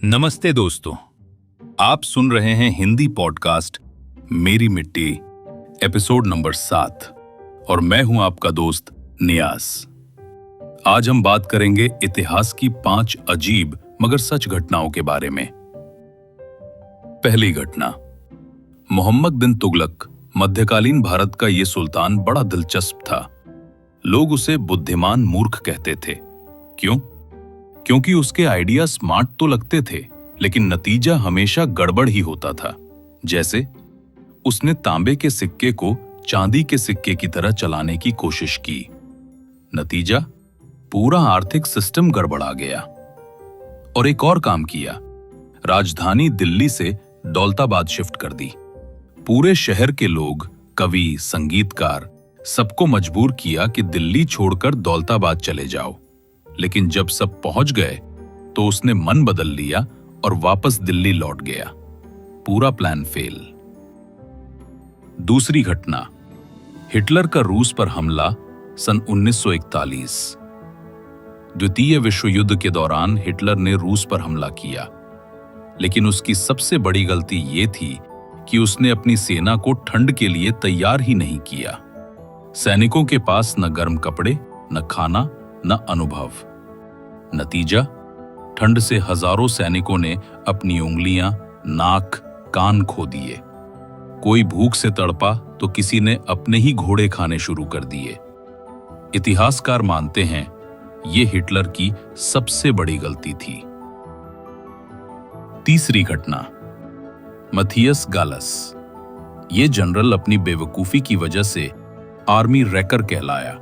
नमस्ते दोस्तों, आप सुन रहे हैं हिंदी पॉडकास्ट मेरी मिट्टी एपिसोड नंबर 7 और मैं हूं आपका दोस्त नियाज। आज हम बात करेंगे इतिहास की 5 अजीब मगर सच घटनाओं के बारे में। पहली घटना, मोहम्मद बिन तुगलक मध्यकालीन भारत का ये सुल्तान बड़ा दिलचस्प था। लोग उसे बुद्धिमान मूर्ख कहते थे। क्यों? क्योंकि उसके आइडिया स्मार्ट तो लगते थे, लेकिन नतीजा हमेशा गड़बड़ ही होता था। जैसे उसने तांबे के सिक्के को चांदी के सिक्के की तरह चलाने की कोशिश की। नतीजा, पूरा आर्थिक सिस्टम गड़बड़ा गया। और एक और काम किया, राजधानी दिल्ली से दौलताबाद शिफ्ट कर दी। पूरे शहर के लोग, कवि, संगीतकार, सबको मजबूर किया कि दिल्ली छोड़कर दौलताबाद चले जाओ। लेकिन जब सब पहुंच गए तो उसने मन बदल लिया और वापस दिल्ली लौट गया। पूरा प्लान फेल। दूसरी घटना, हिटलर का रूस पर हमला सन 1941। द्वितीय विश्व युद्ध के दौरान हिटलर ने रूस पर हमला किया, लेकिन उसकी सबसे बड़ी गलती यह थी कि उसने अपनी सेना को ठंड के लिए तैयार ही नहीं किया। सैनिकों के पास न गर्म कपड़े, न खाना, न अनुभव। नतीजा, ठंड से हजारों सैनिकों ने अपनी उंगलियां, नाक, कान खो दिए। कोई भूख से तड़पा तो किसी ने अपने ही घोड़े खाने शुरू कर दिए। इतिहासकार मानते हैं ये हिटलर की सबसे बड़ी गलती थी। तीसरी घटना, मथियस गालस। ये जनरल अपनी बेवकूफी की वजह से आर्मी रैकर कहलाया।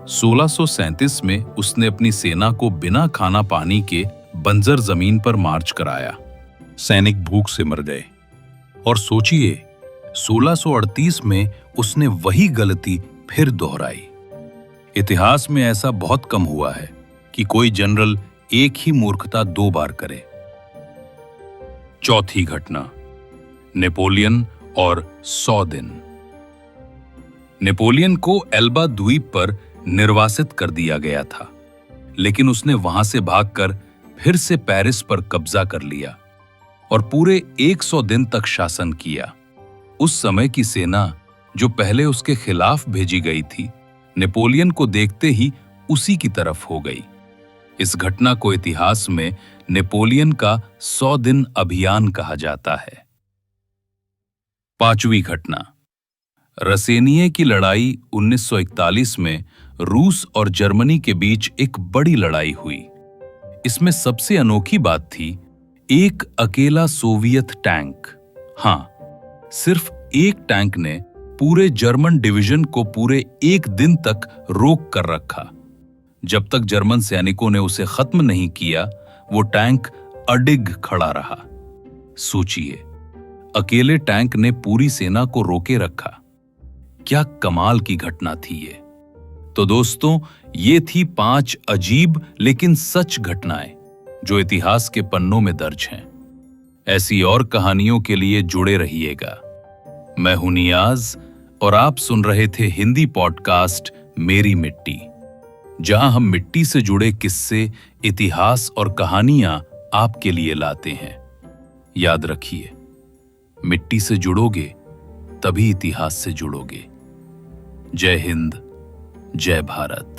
1637 में उसने अपनी सेना को बिना खाना पानी के बंजर जमीन पर मार्च कराया। सैनिक भूख से मर गए। और सोचिए, 1638 में उसने वही गलती फिर दोहराई। इतिहास में ऐसा बहुत कम हुआ है कि कोई जनरल एक ही मूर्खता 2 बार करे। चौथी घटना, नेपोलियन और 100 दिन। नेपोलियन को एल्बा द्वीप पर निर्वासित कर दिया गया था, लेकिन उसने वहां से भागकर फिर से पेरिस पर कब्जा कर लिया और पूरे 100 दिन तक शासन किया। उस समय की सेना जो पहले उसके खिलाफ भेजी गई थी, नेपोलियन को देखते ही उसी की तरफ हो गई। इस घटना को इतिहास में नेपोलियन का 100 दिन अभियान कहा जाता है। पांचवी घटना, रसेनिये की लड़ाई 1941 में रूस और जर्मनी के बीच एक बड़ी लड़ाई हुई। इसमें सबसे अनोखी बात थी एक अकेला सोवियत टैंक। हां, सिर्फ एक टैंक ने पूरे जर्मन डिवीजन को पूरे 1 दिन तक रोक कर रखा। जब तक जर्मन सैनिकों ने उसे खत्म नहीं किया, वो टैंक अडिग खड़ा रहा। सोचिए, अकेले टैंक ने पूरी सेना को रोके रखा। क्या कमाल की घटना थी ये। तो दोस्तों, ये थी 5 अजीब लेकिन सच घटनाएं जो इतिहास के पन्नों में दर्ज हैं। ऐसी और कहानियों के लिए जुड़े रहिएगा। मैं हूं नियाज और आप सुन रहे थे हिंदी पॉडकास्ट मेरी मिट्टी, जहां हम मिट्टी से जुड़े किस्से, इतिहास और कहानियां आपके लिए लाते हैं। याद रखिए, मिट्टी से जुड़ोगे तभी इतिहास से जुड़ोगे। जय हिंद, जय भारत।